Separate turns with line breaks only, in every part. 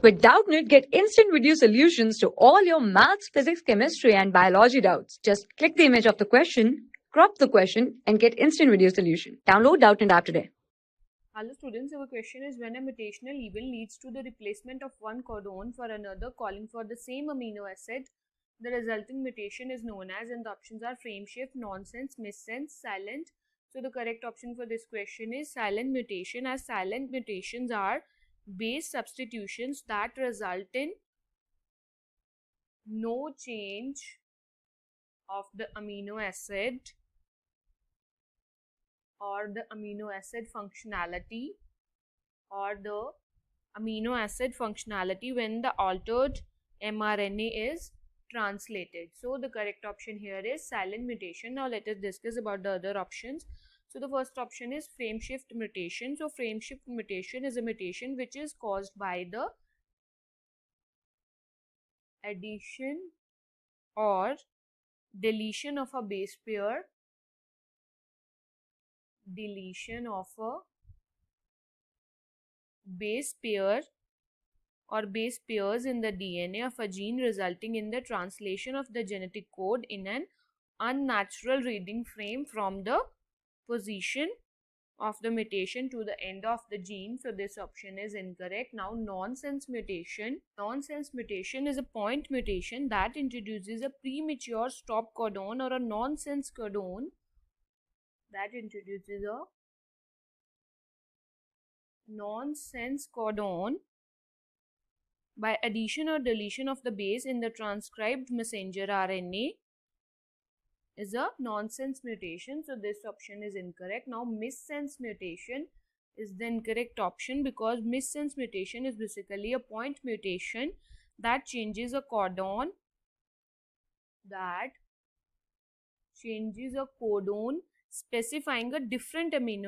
With Doubtnut, get instant video solutions to all your maths, physics, chemistry, and biology doubts. Just click the image of the question, crop the question, and get instant video solution. Download Doubtnut app today.
Hello students, our question is when a mutational event leads to the replacement of one codon for another calling for the same amino acid, the resulting mutation is known as, and the options are frame shift, nonsense, missense, silent. So the correct option for this question is silent mutation, as silent mutations are base substitutions that result in no change of the amino acid or the amino acid functionality when the altered mRNA is translated. So the correct option here is silent mutation. Now let us discuss about the other options. So the first option is frame shift mutation. So frame shift mutation is a mutation which is caused by the addition or deletion of a base pair or base pairs in the DNA of a gene, resulting in the translation of the genetic code in an unnatural reading frame from the position of the mutation to the end of the gene. So this option is incorrect. Now nonsense mutation. Nonsense mutation is a point mutation that introduces a premature stop codon or a nonsense codon by addition or deletion of the base in the transcribed messenger RNA is a nonsense mutation. So this option is incorrect. Now missense mutation is the incorrect option, because missense mutation is basically a point mutation that changes a codon specifying a different amino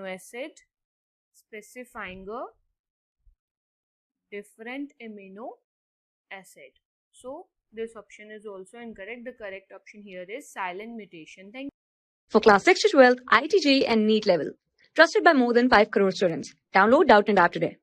acid, So this option is also incorrect. The correct option here is silent mutation. Thank you.
For class 6 to 12, IIT JEE and NEET level. Trusted by more than 5 crore students. Download Doubtnut app today.